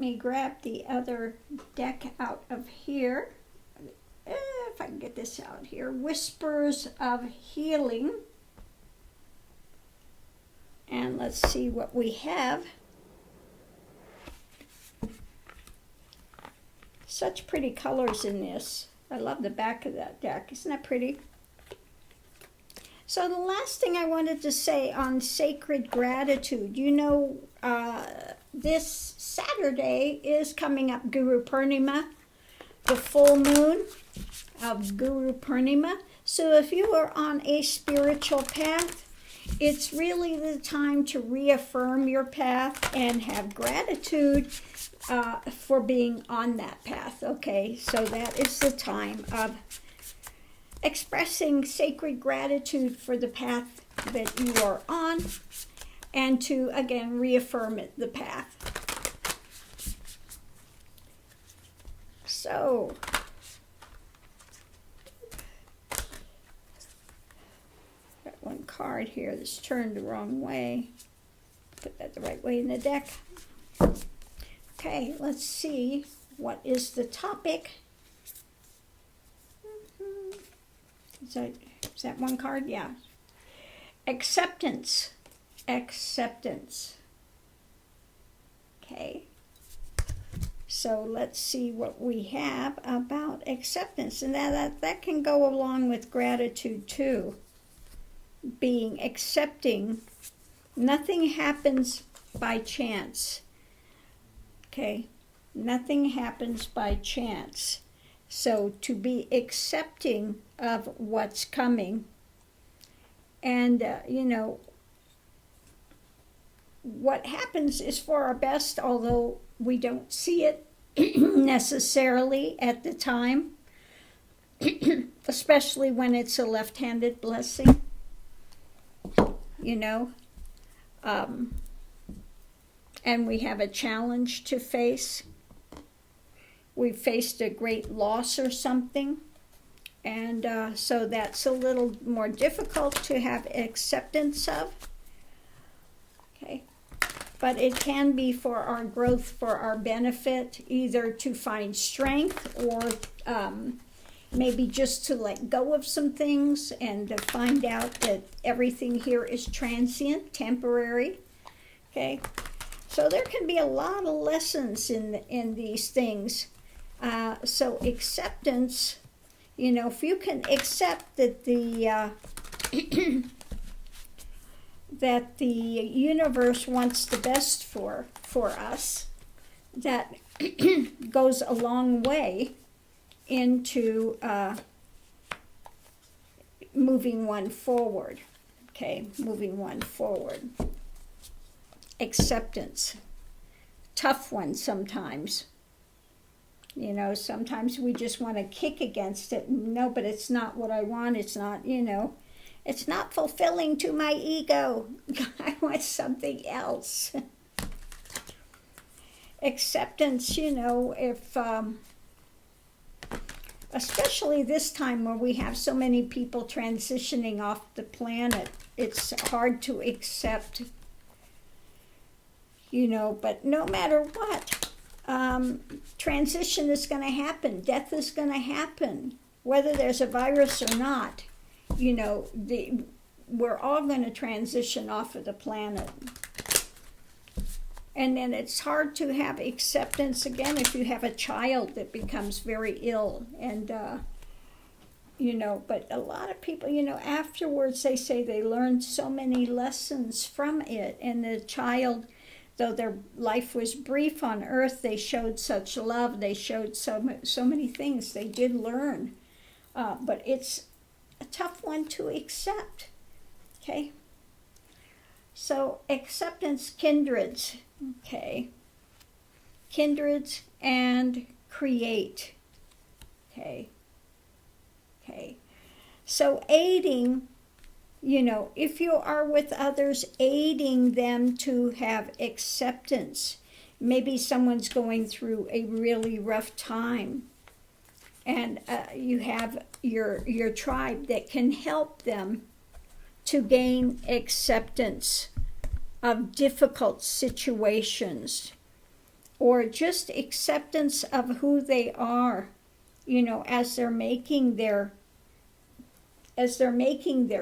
me grab the other deck out of here. If I can get this out here. Whispers of Healing. And let's see what we have. Such pretty colors in this. I love the back of that deck. Isn't that pretty? So the last thing I wanted to say on sacred gratitude, you know, this Saturday is coming up Guru Purnima, the full moon of Guru Purnima. So if you are on a spiritual path, it's really the time to reaffirm your path and have gratitude for being on that path, okay? So that is the time of expressing sacred gratitude for the path that you are on and to, again, reaffirm the path. So, got one card here that's turned the wrong way. Put that the right way in the deck. Okay, let's see what is the topic. Is that one card? Yeah. Acceptance. Acceptance. Okay. So let's see what we have about acceptance. And that can go along with gratitude too. Being accepting. Nothing happens by chance. Okay. Nothing happens by chance. So to be accepting of what's coming, and you know, what happens is for our best, although we don't see it necessarily at the time, especially when it's a left-handed blessing, you know, and we have a challenge to face. We faced a great loss or something, and so that's a little more difficult to have acceptance of. Okay, but it can be for our growth, for our benefit, either to find strength or maybe just to let go of some things and to find out that everything here is transient, temporary. Okay, so there can be a lot of lessons in these things. So acceptance, you know, if you can accept that that the universe wants the best for us, that goes a long way into moving one forward. Okay, moving one forward. Acceptance. Tough one sometimes. You know, sometimes we just want to kick against it. No, but it's not what I want. It's not, you know, it's not fulfilling to my ego. I want something else. Acceptance, you know, if, especially this time where we have so many people transitioning off the planet, it's hard to accept, you know, but no matter what, transition is going to happen. Death is going to happen, whether there's a virus or not. You know, we're all going to transition off of the planet. And then it's hard to have acceptance again if you have a child that becomes very ill. And, you know, but a lot of people, you know, afterwards they say they learned so many lessons from it. And the child, though their life was brief on earth, they showed such love. They showed so many things they did learn. But it's a tough one to accept. Okay? So acceptance, kindreds. Okay? Kindreds and create. Okay? Okay. So aiding, you know, if you are with others, aiding them to have acceptance. Maybe someone's going through a really rough time, and you have your tribe that can help them to gain acceptance of difficult situations. or just acceptance of who they are, as they're making their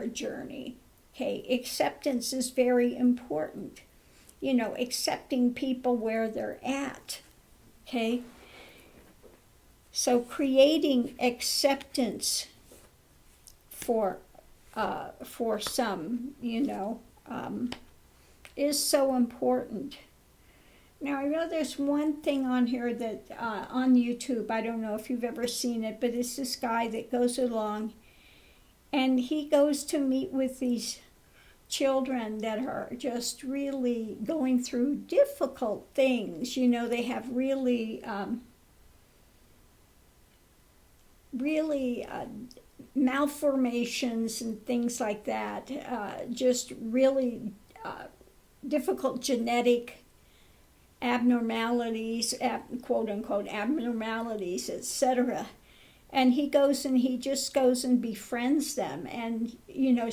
journey. Okay, acceptance is very important. Accepting people where they're at. Okay, so creating acceptance for some, is so important. Now, I know there's one thing on here that on YouTube, I don't know if you've ever seen it, but it's this guy that goes along and he goes to meet with these children that are just really going through difficult things. They have really malformations and things like that, just really difficult genetic abnormalities, quote unquote abnormalities, etc. And he just goes and befriends them, and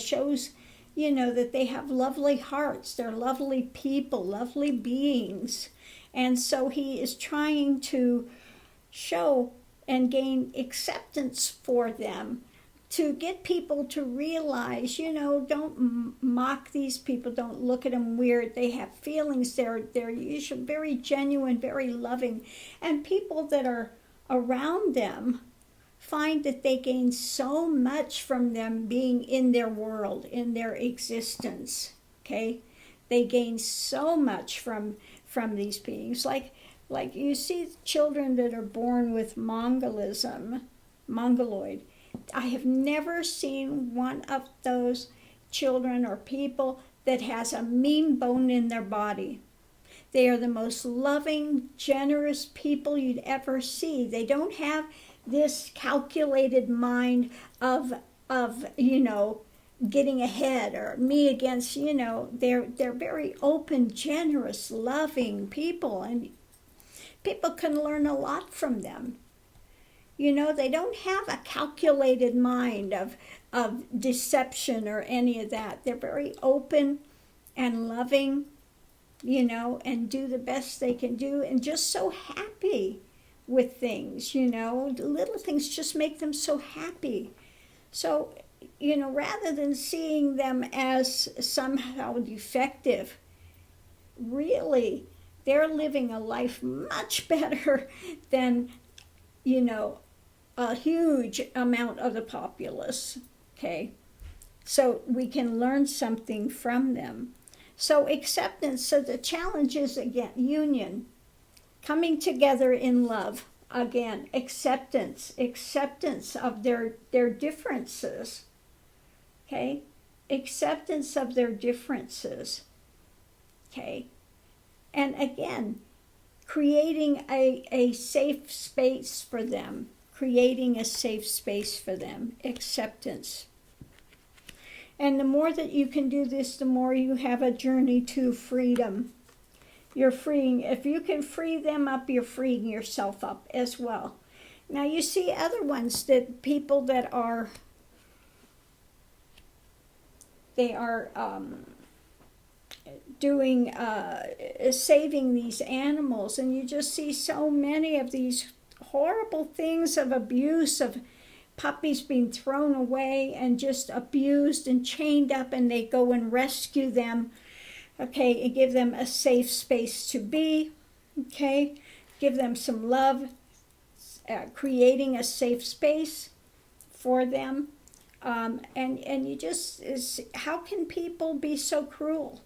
shows that they have lovely hearts, they're lovely people, lovely beings. And so he is trying to show and gain acceptance for them, to get people to realize, don't mock these people, don't look at them weird. They have feelings, they're usually very genuine, very loving. And people that are around them find that they gain so much from them being in their world, in their existence. Okay? They gain so much from these beings. Like you see children that are born with mongoloid. I have never seen one of those children or people that has a mean bone in their body. They are the most loving, generous people you'd ever see. They don't have this calculated mind of getting ahead or me against, they're very open, generous, loving people, and people can learn a lot from them. They don't have a calculated mind of deception or any of that. They're very open and loving, and do the best they can do, and just so happy with things, little things just make them so happy. So, rather than seeing them as somehow defective, really, they're living a life much better than, a huge amount of the populace. Okay, so we can learn something from them. So acceptance. So the challenge is, again, union, coming together in love. Again, acceptance of their differences. Okay, acceptance of their differences. Okay, and again, creating a safe space for them. Acceptance. And the more that you can do this, the more you have a journey to freedom. You're freeing, if you can free them up, you're freeing yourself up as well. Now you see other ones, that people that are, doing, saving these animals, and you just see so many of these horrible things of abuse, of puppies being thrown away and just abused and chained up, and they go and rescue them, okay, and give them a safe space to be, okay, give them some love, creating a safe space for them, and you just, how can people be so cruel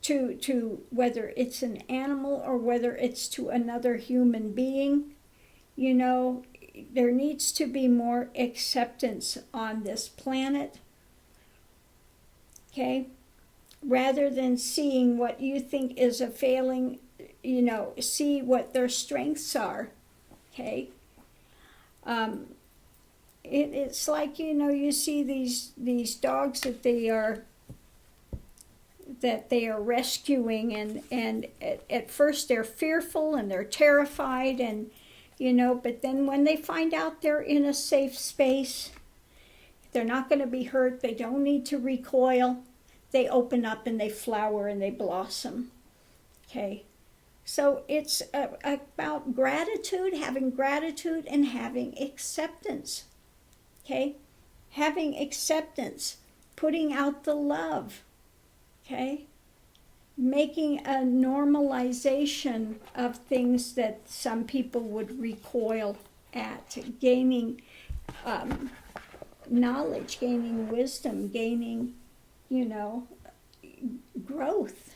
to whether it's an animal or whether it's to another human being? There needs to be more acceptance on this planet, okay? Rather than seeing what you think is a failing, see what their strengths are, okay? It's like, you see these dogs that they are rescuing, and at first they're fearful and they're terrified, and but then when they find out they're in a safe space, they're not going to be hurt, they don't need to recoil, they open up and they flower and they blossom. Okay, So it's about gratitude, and having acceptance. Okay? Having acceptance, putting out the love. Okay? Making a normalization of things that some people would recoil at, gaining knowledge, gaining wisdom, gaining, growth.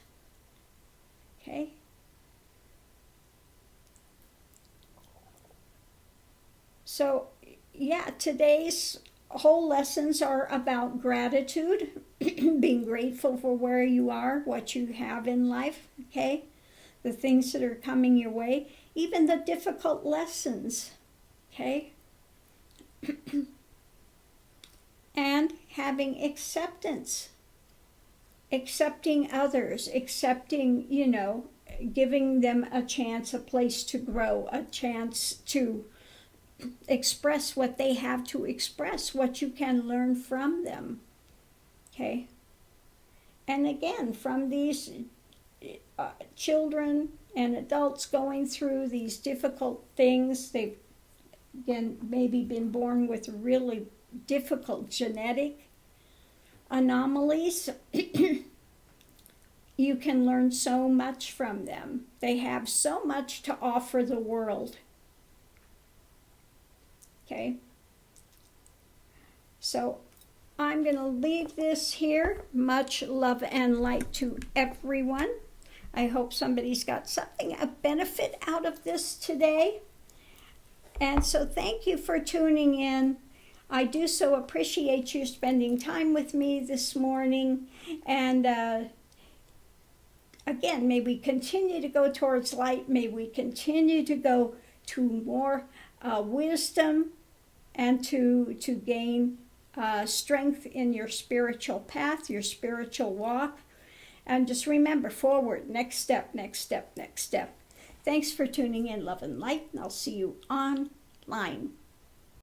Okay? So, yeah, today's whole lessons are about gratitude, being grateful for where you are, what you have in life, okay? The things that are coming your way, even the difficult lessons, okay? And having acceptance, accepting others, accepting, giving them a chance, a place to grow, a chance to express what they have to express, what you can learn from them. Okay? And again, from these children and adults going through these difficult things, they've, again, maybe been born with really difficult genetic anomalies. You can learn so much from them. They have so much to offer the world. Okay? So I'm going to leave this here. Much love and light to everyone. I hope somebody's got something, a benefit out of this today. And so thank you for tuning in. I do so appreciate you spending time with me this morning. And again, may we continue to go towards light. May we continue to go to more wisdom and to gain strength in your spiritual path, your spiritual walk. And just remember, forward, next step, next step, next step. Thanks for tuning in, love and light, and I'll see you online.